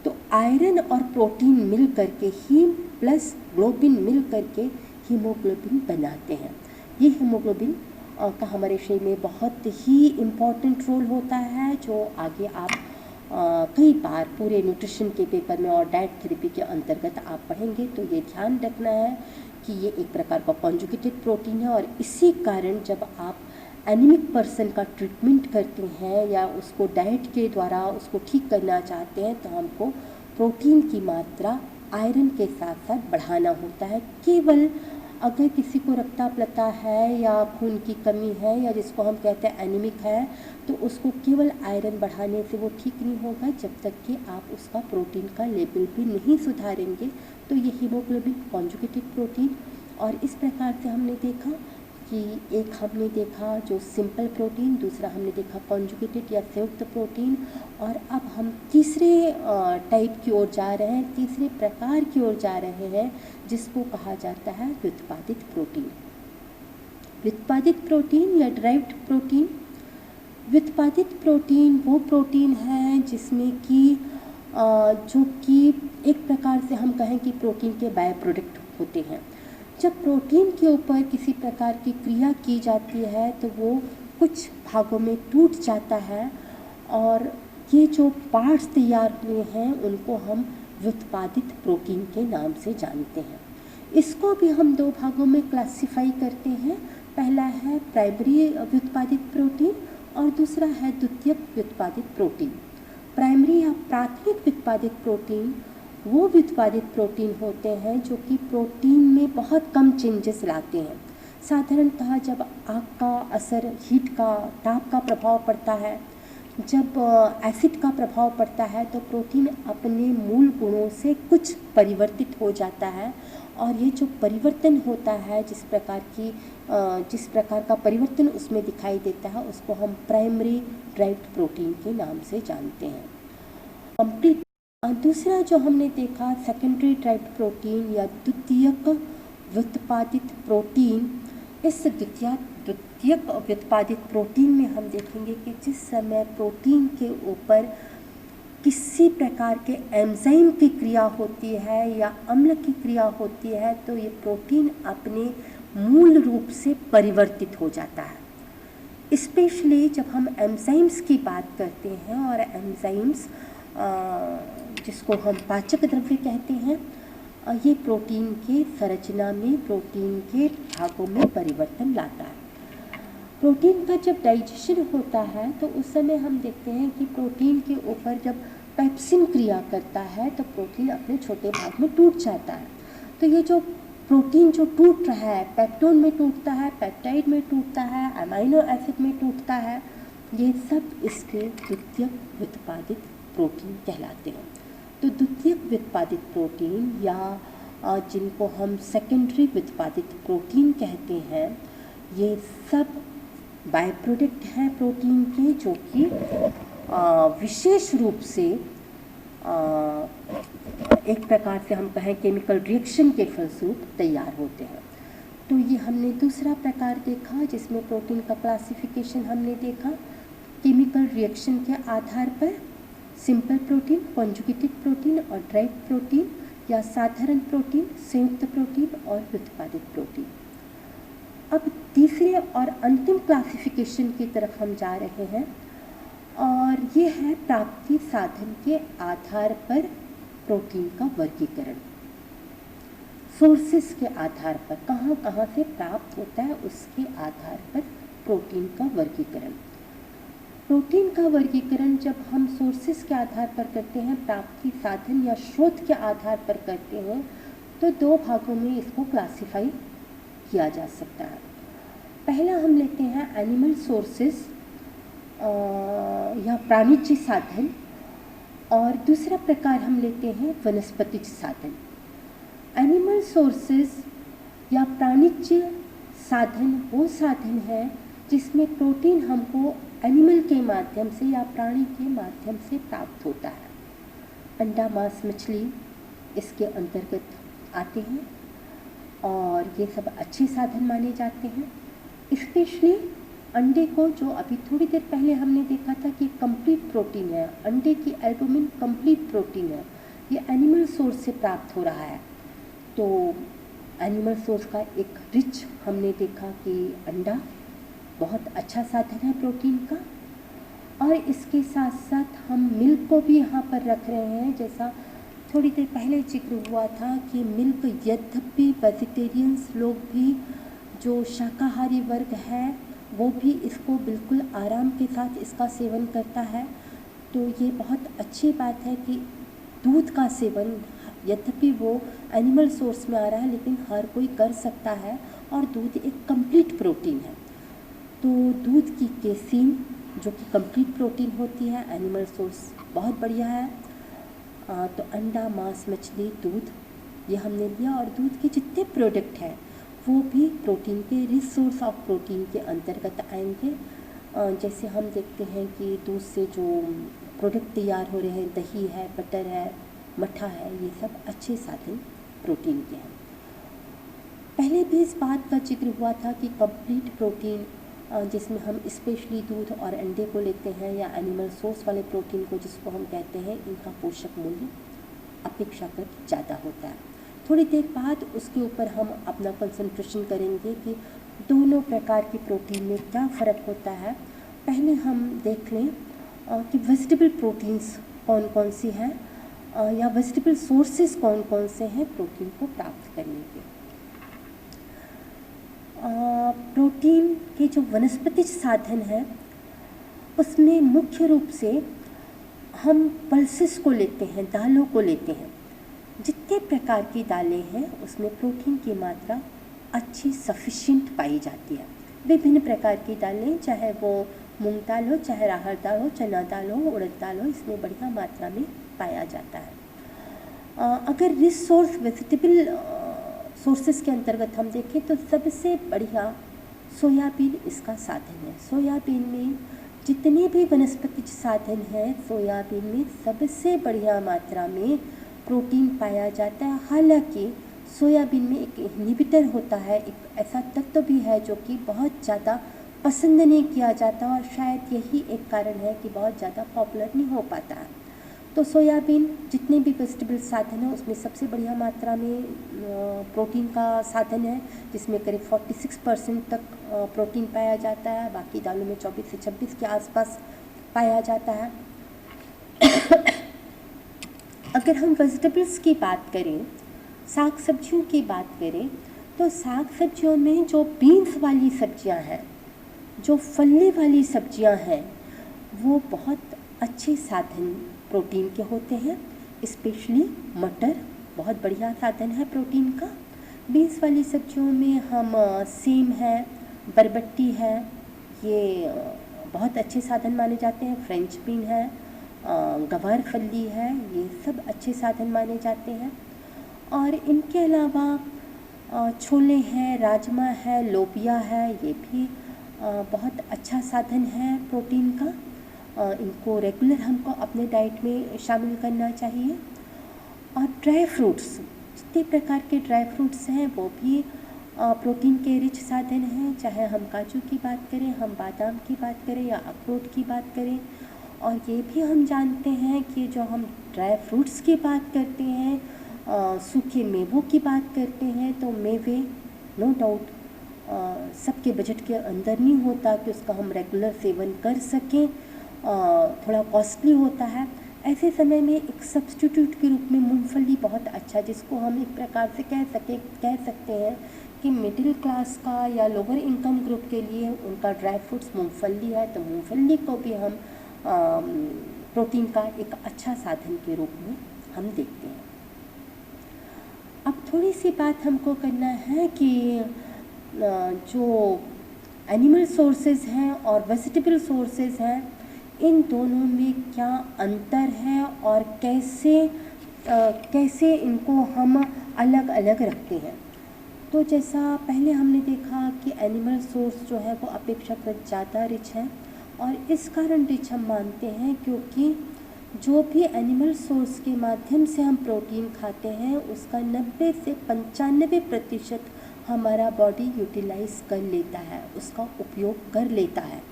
तो आयरन और प्रोटीन मिल करके, हीम प्लस ग्लोबिन मिल करके हीमोग्लोबिन बनाते हैं। ये हीमोग्लोबिन का हमारे शरीर में बहुत ही इम्पॉर्टेंट रोल होता है, जो आगे आप कई बार पूरे न्यूट्रिशन के पेपर में और डाइट थेरेपी के अंतर्गत आप पढ़ेंगे। तो ये ध्यान रखना है कि ये एक प्रकार का कॉन्जुगेटेड प्रोटीन है और इसी कारण जब आप एनीमिक पर्सन का ट्रीटमेंट करते हैं या उसको डाइट के द्वारा उसको ठीक करना चाहते हैं, तो हमको प्रोटीन की मात्रा आयरन के साथ साथ बढ़ाना होता है। केवल अगर किसी को रक्ताप्लता है या खून की कमी है या जिसको हम कहते हैं एनीमिक है, तो उसको केवल आयरन बढ़ाने से वो ठीक नहीं होगा जब तक कि आप उसका प्रोटीन का लेवल भी नहीं सुधारेंगे। तो ये हीमोग्लोबिन कॉन्जुगेटेड प्रोटीन। और इस प्रकार से हमने देखा कि एक हमने देखा जो सिंपल प्रोटीन, दूसरा हमने देखा कॉन्जुगेटेड या संयुक्त प्रोटीन, और अब हम तीसरे टाइप की ओर जा रहे हैं, तीसरे प्रकार की ओर जा रहे हैं जिसको कहा जाता है व्युत्पादित प्रोटीन। व्युत्पादित प्रोटीन या ड्राइव्ड प्रोटीन। व्युत्पादित प्रोटीन वो प्रोटीन है जिसमें कि जो कि एक प्रकार से हम कहें कि प्रोटीन के बाय प्रोडक्ट होते हैं। जब प्रोटीन के ऊपर किसी प्रकार की क्रिया की जाती है तो वो कुछ भागों में टूट जाता है और ये जो पार्ट्स तैयार हुए हैं उनको हम व्युत्पादित प्रोटीन के नाम से जानते हैं। इसको भी हम दो भागों में क्लासिफाई करते हैं। पहला है प्राइमरी व्युत्पादित प्रोटीन और दूसरा है द्वितीयक व्युत्पादित प्रोटीन। प्राइमरी या प्राथमिक व्युत्पादित प्रोटीन वो व्युत्पादित प्रोटीन होते हैं जो कि प्रोटीन में बहुत कम चेंजेस लाते हैं। साधारणतः जब आग का असर, हीट का, ताप का प्रभाव पड़ता है, जब एसिड का प्रभाव पड़ता है, तो प्रोटीन अपने मूल गुणों से कुछ परिवर्तित हो जाता है। और ये जो परिवर्तन होता है, जिस प्रकार का परिवर्तन उसमें दिखाई देता है, उसको हम प्राइमरी ड्राइव्ड प्रोटीन के नाम से जानते हैं। कंप्लीट दूसरा जो हमने देखा सेकेंडरी ड्राइव्ड प्रोटीन या द्वितीयक व्युत्पादित प्रोटीन। इस द्वितीयक व्युत्पादित प्रोटीन में हम देखेंगे कि जिस समय प्रोटीन के ऊपर किसी प्रकार के एंजाइम की क्रिया होती है या अम्ल की क्रिया होती है, तो ये प्रोटीन अपने मूल रूप से परिवर्तित हो जाता है। स्पेशली जब हम एंजाइम्स की बात करते हैं, और एंजाइम्स जिसको हम पाचक द्रव्य कहते हैं, ये प्रोटीन के संरचना में, प्रोटीन के भागों में परिवर्तन लाता है। प्रोटीन का जब डाइजेशन होता है तो उस समय हम देखते हैं कि प्रोटीन के ऊपर जब पेप्सिन क्रिया करता है तो प्रोटीन अपने छोटे भाग में टूट जाता है। तो ये जो प्रोटीन जो टूट रहा है, पेप्टोन में टूटता है, पेप्टाइड में टूटता है, अमीनो एसिड में टूटता है, ये सब इसके द्वितीयक व्युत्पादित प्रोटीन कहलाते हैं। तो द्वितीयक व्युत्पादित प्रोटीन या जिनको हम सेकेंडरी व्युत्पादित प्रोटीन कहते हैं, ये सब बाय प्रोडक्ट हैं प्रोटीन के, जो कि विशेष रूप से एक प्रकार से हम कहें केमिकल रिएक्शन के फलस्वरूप तैयार होते हैं। तो ये हमने दूसरा प्रकार देखा जिसमें प्रोटीन का क्लासिफिकेशन हमने देखा केमिकल रिएक्शन के आधार पर, सिंपल प्रोटीन, कॉन्जुगेटेड प्रोटीन और ड्राइव प्रोटीन या साधारण प्रोटीन, संयुक्त प्रोटीन और व्युत्पादित प्रोटीन। अब तीसरे और अंतिम क्लासिफिकेशन की तरफ हम जा रहे हैं और ये है प्राप्ति साधन के आधार पर प्रोटीन का वर्गीकरण। सोर्सेस के आधार पर कहाँ कहाँ से प्राप्त होता है उसके आधार पर प्रोटीन का वर्गीकरण। प्रोटीन का वर्गीकरण जब हम सोर्सेस के आधार पर करते हैं, प्राप्ति साधन या स्रोत के आधार पर करते हैं, तो दो भागों में इसको क्लासिफाई किया जा सकता है। पहला हम लेते हैं एनिमल सोर्सेस या प्राणिज साधन और दूसरा प्रकार हम लेते हैं वनस्पतिज साधन। एनिमल सोर्सेस या प्राणिज साधन वो साधन है जिसमें प्रोटीन हमको एनिमल के माध्यम से या प्राणी के माध्यम से प्राप्त होता है। अंडा, मांस, मछली इसके अंतर्गत आते हैं और ये सब अच्छे साधन माने जाते हैं। स्पेशली अंडे को, जो अभी थोड़ी देर पहले हमने देखा था कि कंप्लीट प्रोटीन है, अंडे की एल्बुमिन कंप्लीट प्रोटीन है, ये एनिमल सोर्स से प्राप्त हो रहा है। तो एनिमल सोर्स का एक रिच हमने देखा कि अंडा बहुत अच्छा साधन है प्रोटीन का, और इसके साथ साथ हम मिल्क को भी यहाँ पर रख रहे हैं। जैसा थोड़ी देर पहले जिक्र हुआ था कि मिल्क, यद्यपि वेजिटेरियंस लोग भी, जो शाकाहारी वर्ग है, वो भी इसको बिल्कुल आराम के साथ इसका सेवन करता है। तो ये बहुत अच्छी बात है कि दूध का सेवन, यद्यपि वो एनिमल सोर्स में आ रहा है, लेकिन हर कोई कर सकता है और दूध एक कंप्लीट प्रोटीन है। तो दूध की केसीन जो कि कंप्लीट प्रोटीन होती है, एनिमल सोर्स बहुत बढ़िया है। तो अंडा, मांस, मछली, दूध ये हमने लिया और दूध के जितने प्रोडक्ट हैं वो भी प्रोटीन के रिच सोर्स ऑफ प्रोटीन के अंतर्गत आएंगे। जैसे हम देखते हैं कि दूध से जो प्रोडक्ट तैयार हो रहे हैं, दही है, बटर है, मट्ठा है, ये सब अच्छे साधन प्रोटीन के हैं। पहले भी इस बात का जिक्र हुआ था कि कंप्लीट प्रोटीन, जिसमें हम स्पेशली दूध और अंडे को लेते हैं, या एनिमल सोर्स वाले प्रोटीन को जिसको हम कहते हैं, इनका पोषक मूल्य अपेक्षाकृत ज़्यादा होता है। थोड़ी देर बाद उसके ऊपर हम अपना कंसंट्रेशन करेंगे कि दोनों प्रकार की प्रोटीन में क्या फ़र्क होता है। पहले हम देख लें कि वेजिटेबल प्रोटीन्स कौन कौन सी हैं या वेजिटेबल सोर्सेस कौन कौन से हैं प्रोटीन को प्राप्त करने के। प्रोटीन के जो वनस्पतिज साधन हैं उसमें मुख्य रूप से हम पल्सेस को लेते हैं, दालों को लेते हैं। जितने प्रकार की दालें हैं उसमें प्रोटीन की मात्रा अच्छी सफिशिएंट पाई जाती है। विभिन्न प्रकार की दालें, चाहे वो मूंग दाल हो, चाहे राहर दाल हो, चना दाल हो, उड़द दाल हो, इसमें बढ़िया मात्रा में पाया जाता है। अगर रिच सोर्स वेजिटेबल सोर्सेस के अंतर्गत हम देखें तो सबसे बढ़िया सोयाबीन इसका साधन है। सोयाबीन में जितने भी वनस्पतिज साधन हैं, सोयाबीन में सबसे बढ़िया मात्रा में प्रोटीन पाया जाता है। हालांकि सोयाबीन में एक इनहिबिटर होता है, एक ऐसा तत्व भी है जो कि बहुत ज़्यादा पसंद नहीं किया जाता और शायद यही एक कारण है कि बहुत ज़्यादा पॉपुलर नहीं हो पाता है। तो सोयाबीन जितने भी वेजिटेबल साधन हैं उसमें सबसे बढ़िया मात्रा में प्रोटीन का साधन है, जिसमें करीब 46% तक प्रोटीन पाया जाता है। बाकी दालों में 24 से 26 के आसपास पाया जाता है। अगर हम वेजिटेबल्स की बात करें, साग सब्जियों की बात करें, तो साग सब्जियों में जो बीन्स वाली सब्जियां हैं, जो फली वाली सब्जियां हैं, वो बहुत अच्छे साधन प्रोटीन के होते हैं। स्पेशली मटर बहुत बढ़िया साधन है प्रोटीन का। बीन्स वाली सब्जियों में हम सेम है, बरबट्टी है, ये बहुत अच्छे साधन माने जाते हैं। फ्रेंच बीन है, गवार फली है, ये सब अच्छे साधन माने जाते हैं। और इनके अलावा छोले हैं, राजमा है, लोबिया है, ये भी बहुत अच्छा साधन है प्रोटीन का। इनको रेगुलर हमको अपने डाइट में शामिल करना चाहिए। और ड्राई फ्रूट्स, जितने प्रकार के ड्राई फ्रूट्स हैं वो भी प्रोटीन के रिच साधन हैं, चाहे हम काजू की बात करें, हम बादाम की बात करें या अखरोट की बात करें। और ये भी हम जानते हैं कि जो हम ड्राई फ्रूट्स की बात करते हैं, सूखे मेवों की बात करते हैं, तो मेवे नो डाउट सबके बजट के अंदर नहीं होता कि उसका हम रेगुलर सेवन कर सकें, थोड़ा कॉस्टली होता है। ऐसे समय में एक सब्स्टिट्यूट के रूप में मूंगफली बहुत अच्छा, जिसको हम एक प्रकार से कह सकते हैं कि मिडिल क्लास का या लोअर इनकम ग्रुप के लिए उनका ड्राई फ्रूट्स मूंगफली है, तो मूंगफली को भी हम प्रोटीन का एक अच्छा साधन के रूप में हम देखते हैं। अब थोड़ी सी बात हमको करना है कि जो एनिमल सोर्सेज हैं और वेजिटेबल सोर्सेज हैं, इन दोनों में क्या अंतर है और कैसे इनको हम अलग अलग रखते हैं। तो जैसा पहले हमने देखा कि एनिमल सोर्स जो है वो अपेक्षाकृत ज़्यादा रिच है, और इस कारण रिच हम मानते हैं क्योंकि जो भी एनिमल सोर्स के माध्यम से हम प्रोटीन खाते हैं उसका 90 से 95% हमारा बॉडी यूटिलाइज कर लेता है, उसका उपयोग कर लेता है।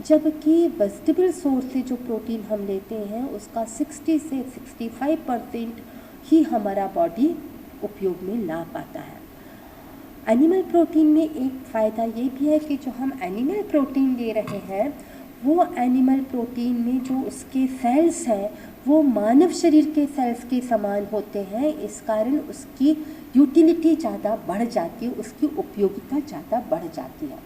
जबकि वेजिटेबल सोर्स से जो प्रोटीन हम लेते हैं उसका 60 से 65% ही हमारा बॉडी उपयोग में ला पाता है। एनिमल प्रोटीन में एक फ़ायदा ये भी है कि जो हम एनिमल प्रोटीन ले रहे हैं वो एनिमल प्रोटीन में जो उसके सेल्स हैं वो मानव शरीर के सेल्स के समान होते हैं, इस कारण उसकी यूटिलिटी ज़्यादा बढ़ जाती है, उसकी उपयोगिता ज़्यादा बढ़ जाती है।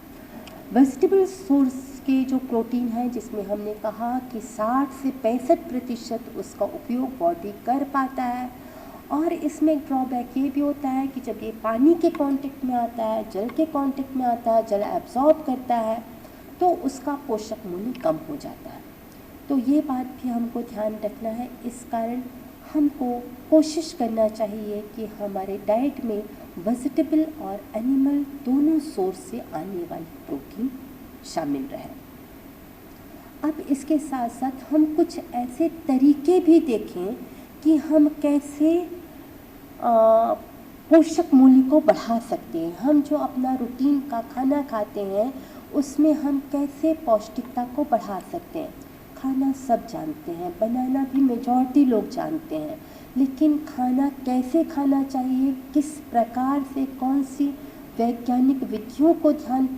वेजिटेबल सोर्स के जो प्रोटीन है, जिसमें हमने कहा कि 60 से 65% उसका उपयोग बॉडी कर पाता है, और इसमें एक ड्रॉबैक ये भी होता है कि जब ये पानी के कांटेक्ट में आता है, जल के कांटेक्ट में आता है, जल एब्जॉर्ब करता है, तो उसका पोषक मूल्य कम हो जाता है। तो ये बात भी हमको ध्यान रखना है। इस कारण हमको कोशिश करना चाहिए कि हमारे डाइट में वेजिटेबल और एनिमल दोनों सोर्स से आने वाली प्रोटीन शामिल रहे। अब इसके साथ साथ हम कुछ ऐसे तरीके भी देखें कि हम कैसे पोषक मूल्य को बढ़ा सकते हैं। हम जो अपना रूटीन का खाना खाते हैं उसमें हम कैसे पौष्टिकता को बढ़ा सकते हैं। खाना सब जानते हैं, बनाना भी मेजॉरिटी लोग जानते हैं, लेकिन खाना कैसे खाना चाहिए, किस प्रकार से, कौन सी वैज्ञानिक विधियों को ध्यान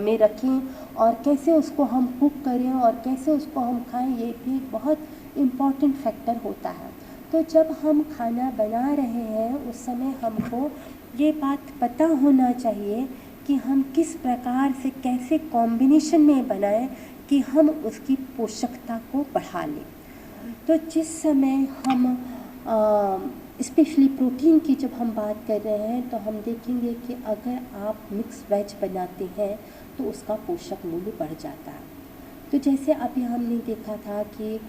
में रखें और कैसे उसको हम कुक करें और कैसे उसको हम खाएं, ये भी बहुत इम्पॉर्टेंट फैक्टर होता है। तो जब हम खाना बना रहे हैं उस समय हमको ये बात पता होना चाहिए कि हम किस प्रकार से कैसे कॉम्बिनेशन में बनाएं कि हम उसकी पोषकता को बढ़ा लें। तो जिस समय हम स्पेशली प्रोटीन की जब हम बात कर रहे हैं तो हम देखेंगे कि अगर आप मिक्स वेज बनाते हैं तो उसका पोषक मूल्य बढ़ जाता है। तो जैसे अभी हमने देखा था कि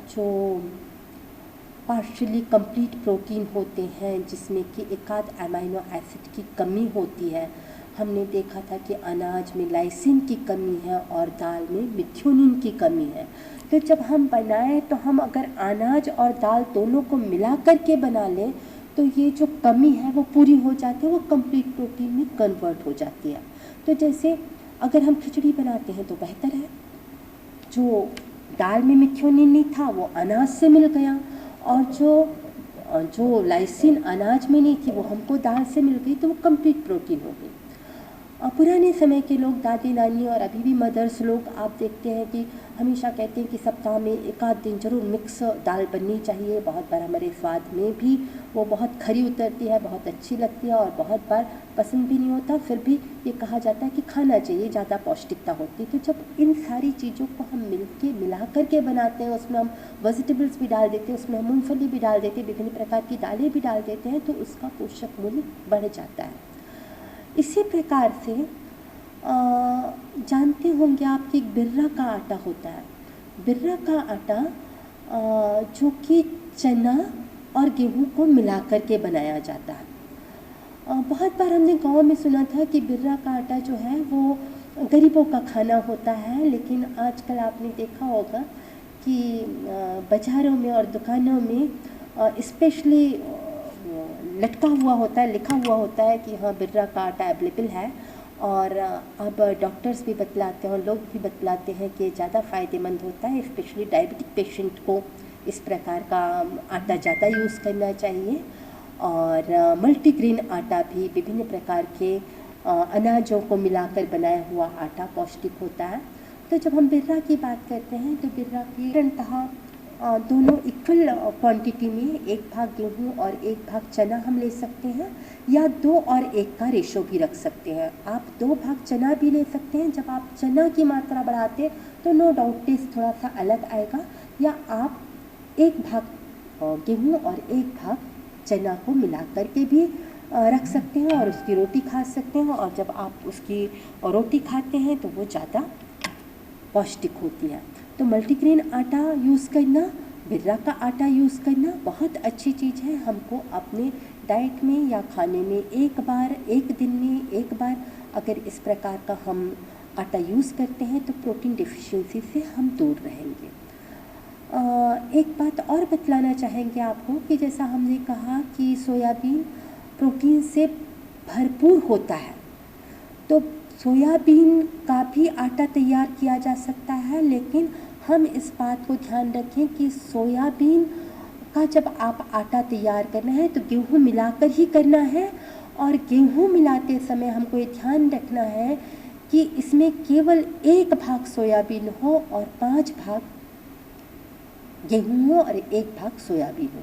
जो पार्शियली कंप्लीट प्रोटीन होते हैं जिसमें कि एकाध अमीनो एसिड की कमी होती है, हमने देखा था कि अनाज में लाइसिन की कमी है और दाल में मिथ्योनिन की कमी है। तो जब हम बनाएं तो हम अगर अनाज और दाल दोनों को मिला करके बना लें तो ये जो कमी है वो पूरी हो जाती है, वो कंप्लीट प्रोटीन में कन्वर्ट हो जाती है। तो जैसे अगर हम खिचड़ी बनाते हैं तो बेहतर है, जो दाल में मिथ्योनिन नहीं था वो अनाज से मिल गया, और जो लाइसिन अनाज में नहीं थी वो हमको दाल से मिल गई, तो वो कंप्लीट प्रोटीन हो गई। पुराने समय के लोग, दादी नानी और अभी भी मदर्स लोग, आप देखते हैं कि हमेशा कहते हैं कि सप्ताह में एक आध दिन जरूर मिक्स दाल बननी चाहिए। बहुत बार हमारे स्वाद में भी वो बहुत खरी उतरती है, बहुत अच्छी लगती है और बहुत बार पसंद भी नहीं होता, फिर भी ये कहा जाता है कि खाना चाहिए, ज़्यादा पौष्टिकता होती है। तो जब इन सारी चीज़ों को हम मिला करके बनाते हैं, उसमें हम वेजिटेबल्स भी डाल देते हैं, उसमें हम मूँगफली भी डाल देते हैं, विभिन्न प्रकार की दालें भी डाल देते हैं, तो उसका पोषक मूल्य बढ़ जाता है। इसी प्रकार से जानते होंगे आप कि बिर्रा का आटा होता है। बिर्रा का आटा जो कि चना और गेहूं को मिला करके बनाया जाता है। बहुत बार हमने गांव में सुना था कि बिर्रा का आटा जो है वो गरीबों का खाना होता है, लेकिन आजकल आपने देखा होगा कि बाज़ारों में और दुकानों में स्पेशली लटका हुआ होता है, लिखा हुआ होता है कि हाँ बिर्रा का आटा अवेलेबल है। और अब डॉक्टर्स भी बतलाते हैं और लोग भी बतलाते हैं कि ज़्यादा फ़ायदेमंद होता है, स्पेशली डायबिटिक पेशेंट को इस प्रकार का आटा ज़्यादा यूज़ करना चाहिए। और मल्टीग्रेन आटा भी विभिन्न प्रकार के अनाजों को मिलाकर बनाया हुआ आटा पौष्टिक होता है। तो जब हम बिर्रा की बात करते हैं तो बिर्रा की पूर्णतः दोनों इक्वल क्वांटिटी में 1 भाग गेहूँ और 1 भाग चना हम ले सकते हैं, या 2 और 1 का रेशो भी रख सकते हैं। आप 2 भाग चना भी ले सकते हैं। जब आप चना की मात्रा बढ़ाते तो नो डाउट टेस्ट थोड़ा सा अलग आएगा, या आप 1 भाग गेहूँ और 1 भाग चना को मिला करके भी रख सकते हैं और उसकी रोटी खा सकते हैं। और जब आप उसकी रोटी खाते हैं तो वो ज़्यादा पौष्टिक होती है। तो मल्टीग्रेन आटा यूज़ करना, बिर्रा का आटा यूज़ करना बहुत अच्छी चीज़ है। हमको अपने डाइट में या खाने में एक दिन में एक बार अगर इस प्रकार का हम आटा यूज़ करते हैं तो प्रोटीन डिफिशिएंसी से हम दूर रहेंगे। एक बात और बतलाना चाहेंगे आपको कि जैसा हमने कहा कि सोयाबीन प्रोटीन से भरपूर होता है, तो सोयाबीन का भी आटा तैयार किया जा सकता है। लेकिन हम इस बात को ध्यान रखें कि सोयाबीन का जब आप आटा तैयार करना है तो गेहूँ मिलाकर ही करना है। और गेहूँ मिलाते समय हमको ये ध्यान रखना है कि इसमें केवल 1 भाग सोयाबीन हो और 5 भाग गेहूँ हो और 1 भाग सोयाबीन हो।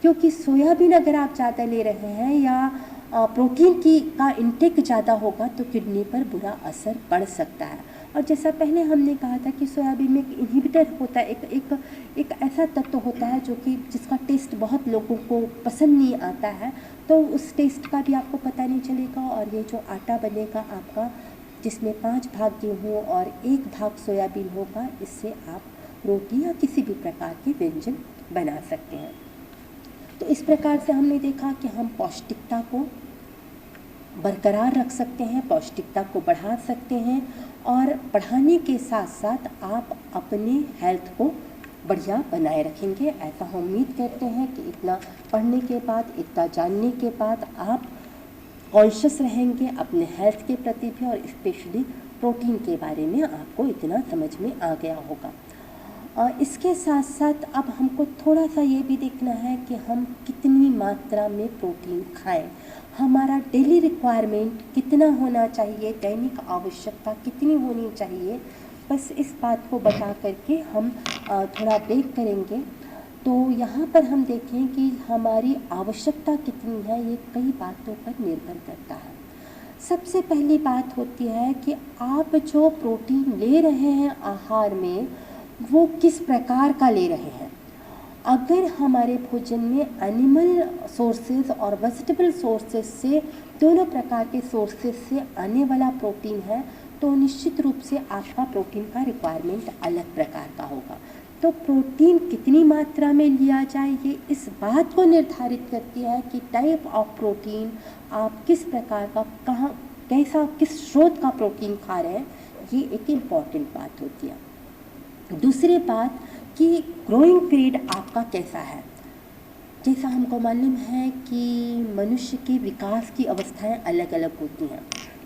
क्योंकि सोयाबीन अगर आप ज़्यादा ले रहे हैं या प्रोटीन का इंटेक ज़्यादा होगा तो किडनी पर बुरा असर पड़ सकता है। और जैसा पहले हमने कहा था कि सोयाबीन में एक इनहिबिटर होता है, एक ऐसा तत्व होता है जो कि जिसका टेस्ट बहुत लोगों को पसंद नहीं आता है, तो उस टेस्ट का भी आपको पता नहीं चलेगा। और ये जो आटा बनेगा आपका, जिसमें 5 भाग गेहूँ और 1 भाग सोयाबीन होगा, इससे आप रोटी या किसी भी प्रकार के व्यंजन बना सकते हैं। तो इस प्रकार से हमने देखा कि हम पौष्टिकता को बरकरार रख सकते हैं, पौष्टिकता को बढ़ा सकते हैं, और बढ़ाने के साथ साथ आप अपने हेल्थ को बढ़िया बनाए रखेंगे। ऐसा हम उम्मीद करते हैं कि इतना पढ़ने के बाद, इतना जानने के बाद आप कॉन्शियस रहेंगे अपने हेल्थ के प्रति भी, और स्पेशली प्रोटीन के बारे में आपको इतना समझ में आ गया होगा। और इसके साथ साथ अब हमको थोड़ा सा ये भी देखना है कि हम कितनी मात्रा में प्रोटीन खाएं, हमारा डेली रिक्वायरमेंट कितना होना चाहिए, दैनिक आवश्यकता कितनी होनी चाहिए। बस इस बात को बता करके हम थोड़ा ब्रेक करेंगे। तो यहाँ पर हम देखें कि हमारी आवश्यकता कितनी है, ये कई बातों पर निर्भर करता है। सबसे पहली बात होती है कि आप जो प्रोटीन ले रहे हैं आहार में, वो किस प्रकार का ले रहे हैं। अगर हमारे भोजन में एनिमल सोर्सेज और वेजिटेबल सोर्सेज से, दोनों प्रकार के सोर्सेज से आने वाला प्रोटीन है, तो निश्चित रूप से आपका प्रोटीन का रिक्वायरमेंट अलग प्रकार का होगा। तो प्रोटीन कितनी मात्रा में लिया जाए, ये इस बात को निर्धारित करती है कि टाइप ऑफ प्रोटीन आप किस प्रकार का, कहाँ, कैसा, किस स्रोत का प्रोटीन खा रहे हैं, ये एक इम्पॉर्टेंट बात होती है। दूसरी बात कि ग्रोइंग पीरियड आपका कैसा है। जैसा हमको मालूम है कि मनुष्य के विकास की अवस्थाएं अलग अलग होती हैं।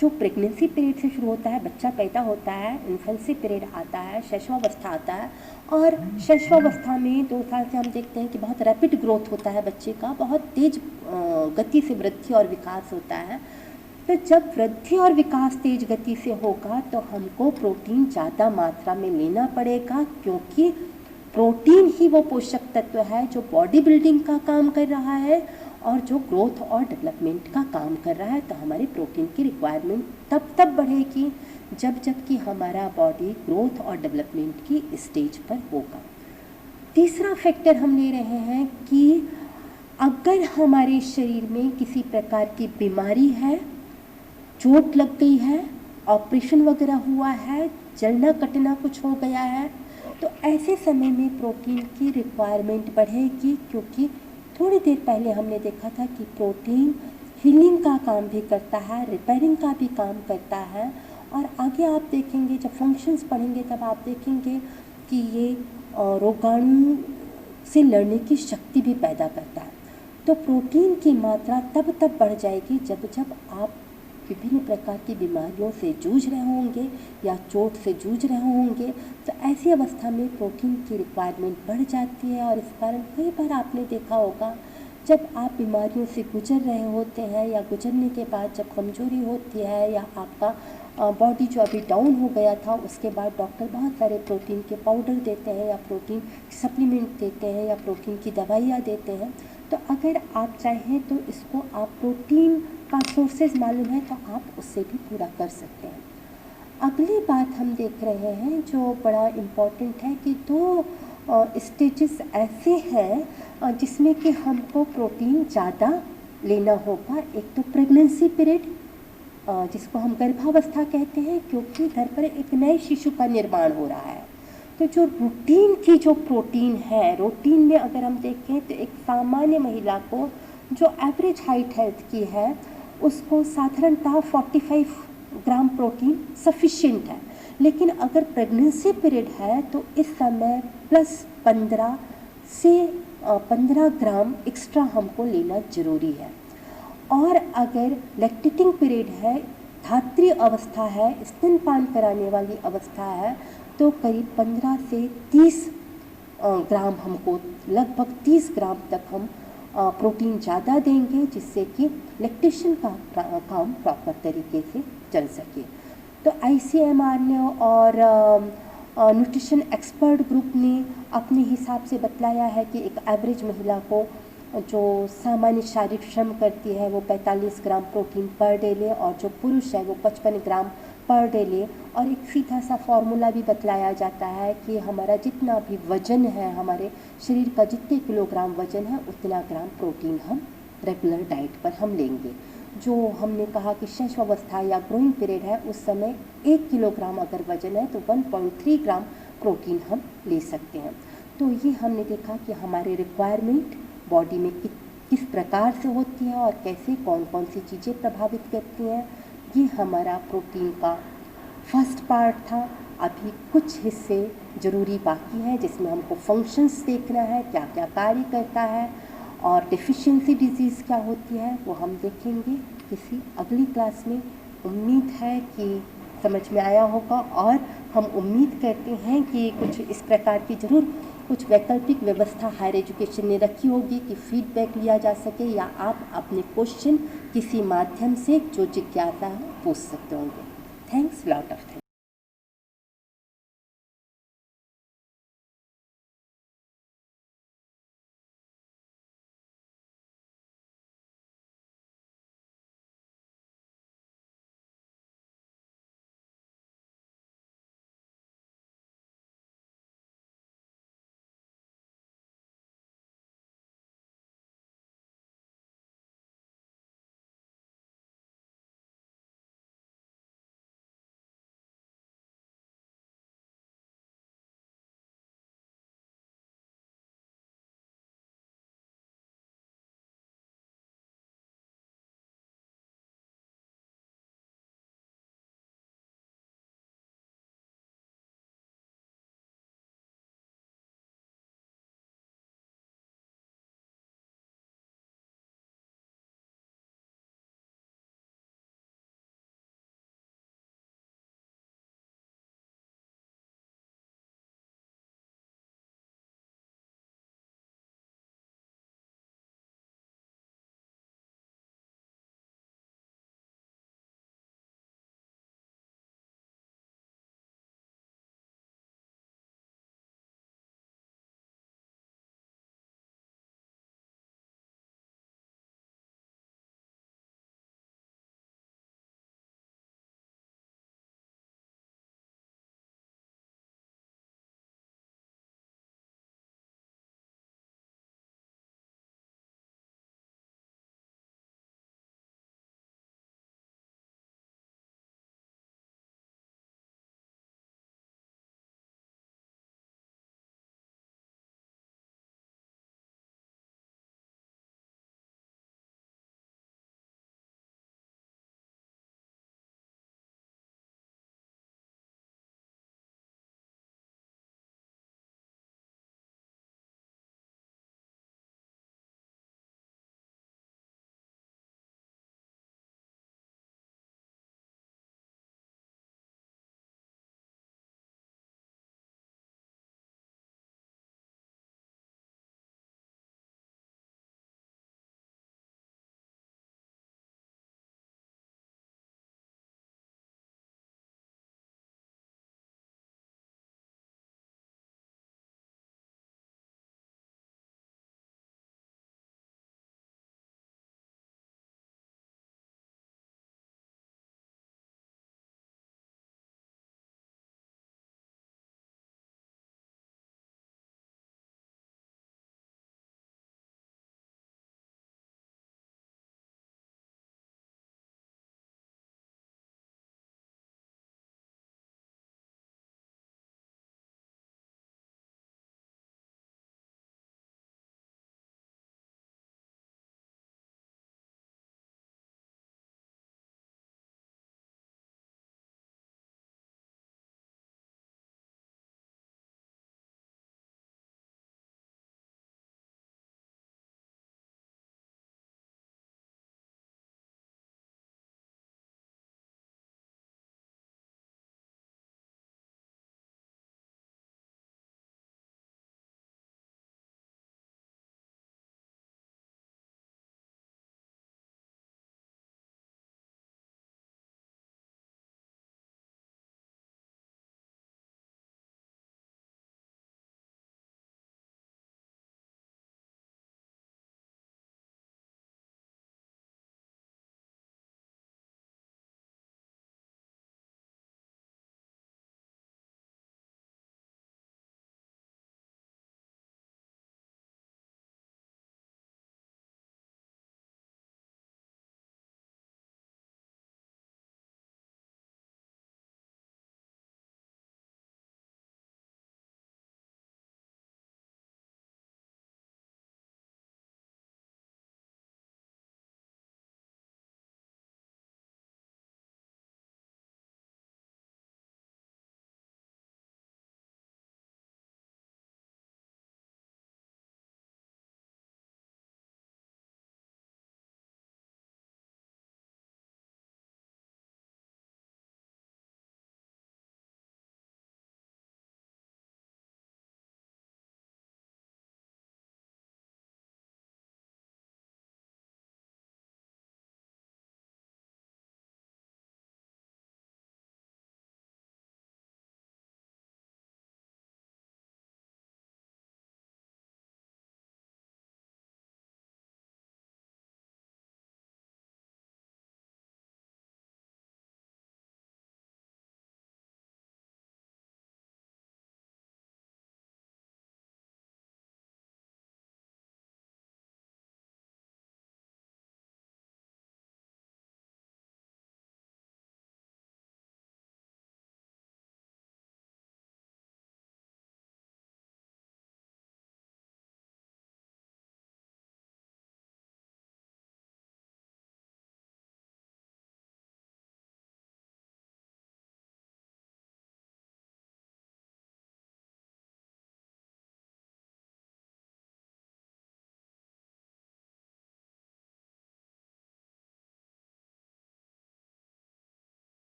जो प्रेगनेंसी पीरियड से शुरू होता है, बच्चा पैदा होता है, इन्फेंसी पीरियड आता है, शैशवावस्था आता है, और शैशवावस्था में 2 साल से हम देखते हैं कि बहुत रैपिड ग्रोथ होता है बच्चे का, बहुत तेज गति से वृद्धि और विकास होता है। तो जब वृद्धि और विकास तेज गति से होगा तो हमको प्रोटीन ज़्यादा मात्रा में लेना पड़ेगा, क्योंकि प्रोटीन ही वो पोषक तत्व है जो बॉडी बिल्डिंग का काम कर रहा है और जो ग्रोथ और डेवलपमेंट का काम कर रहा है। तो हमारी प्रोटीन की रिक्वायरमेंट तब बढ़ेगी जब कि हमारा बॉडी ग्रोथ और डेवलपमेंट की स्टेज पर होगा। तीसरा फैक्टर हम ले रहे हैं कि अगर हमारे शरीर में किसी प्रकार की बीमारी है, चोट लग गई है, ऑपरेशन वगैरह हुआ है, जलना कटना कुछ हो गया है, तो ऐसे समय में प्रोटीन की रिक्वायरमेंट बढ़ेगी। क्योंकि थोड़ी देर पहले हमने देखा था कि प्रोटीन हीलिंग का काम भी करता है, रिपेयरिंग का भी काम करता है। और आगे आप देखेंगे, जब फंक्शंस पढ़ेंगे तब आप देखेंगे कि ये रोगाणु से लड़ने की शक्ति भी पैदा करता है। तो प्रोटीन की मात्रा तब तब बढ़ जाएगी जब जब आप विभिन्न प्रकार की बीमारियों से जूझ रहे होंगे या चोट से जूझ रहे होंगे। तो ऐसी अवस्था में प्रोटीन की रिक्वायरमेंट बढ़ जाती है और इस कारण कई बार आपने देखा होगा जब आप बीमारियों से गुजर रहे होते हैं या गुजरने के बाद जब कमजोरी होती है या आपका बॉडी जो अभी डाउन हो गया था उसके बाद डॉक्टर बहुत सारे प्रोटीन के पाउडर देते हैं या प्रोटीन सप्लीमेंट देते हैं या प्रोटीन की दवाइयाँ देते हैं। तो अगर आप चाहें तो इसको आप प्रोटीन का सोर्सेज मालूम है तो आप उससे भी पूरा कर सकते हैं। अगली बात हम देख रहे हैं जो बड़ा इम्पॉर्टेंट है कि दो स्टेजेस ऐसे हैं जिसमें कि हमको प्रोटीन ज़्यादा लेना होगा। एक तो प्रेगनेंसी पीरियड जिसको हम गर्भावस्था कहते हैं, क्योंकि घर पर एक नए शिशु का निर्माण हो रहा है। तो जो रूटीन की जो प्रोटीन है, रूटीन में अगर हम देखें तो एक सामान्य महिला को जो एवरेज हाइट हेल्थ की है उसको साधारणतः 45 ग्राम प्रोटीन सफिशिएंट है। लेकिन अगर प्रेगनेंसी पीरियड है तो इस समय प्लस 15 से 15 ग्राम एक्स्ट्रा हमको लेना ज़रूरी है। और अगर लैक्टेटिंग पीरियड है, धात्री अवस्था है, स्तनपान कराने वाली अवस्था है, तो करीब 15 से 30 ग्राम हमको, लगभग 30 ग्राम तक हम प्रोटीन ज़्यादा देंगे जिससे कि लैक्टेशन का काम प्रॉपर तरीके से चल सके। तो ICMR ने और न्यूट्रिशन एक्सपर्ट ग्रुप ने अपने हिसाब से बतलाया है कि एक एवरेज महिला को जो सामान्य शारीरिक श्रम करती है वो 45 ग्राम प्रोटीन पर डे ले और जो पुरुष है वो 55 ग्राम पर डे ले। और एक सीधा सा फॉर्मूला भी बतलाया जाता है कि हमारा जितना भी वज़न है, हमारे शरीर का जितने किलोग्राम वज़न है उतना ग्राम प्रोटीन हम रेगुलर डाइट पर हम लेंगे। जो हमने कहा कि शैशवावस्था या ग्रोइंग पीरियड है उस समय 1 किलोग्राम अगर वज़न है तो 1.3 ग्राम प्रोटीन हम ले सकते हैं। तो ये हमने देखा कि हमारे रिक्वायरमेंट बॉडी में किस प्रकार से होती है और कैसे कौन कौन सी चीज़ें प्रभावित करती हैं। ये हमारा प्रोटीन का फर्स्ट पार्ट था। अभी कुछ हिस्से ज़रूरी बाकी हैं जिसमें हमको फंक्शंस देखना है, क्या क्या कार्य करता है और डेफिशिएंसी डिजीज़ क्या होती है वो हम देखेंगे किसी अगली क्लास में। उम्मीद है कि समझ में आया होगा और हम उम्मीद करते हैं कि कुछ इस प्रकार की ज़रूर कुछ वैकल्पिक व्यवस्था हायर एजुकेशन ने रखी होगी कि फीडबैक लिया जा सके या आप अपने क्वेश्चन किसी माध्यम से जो जिज्ञासा है पूछ सकते होंगे। Thanks lot of thanks.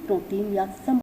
Protein या सम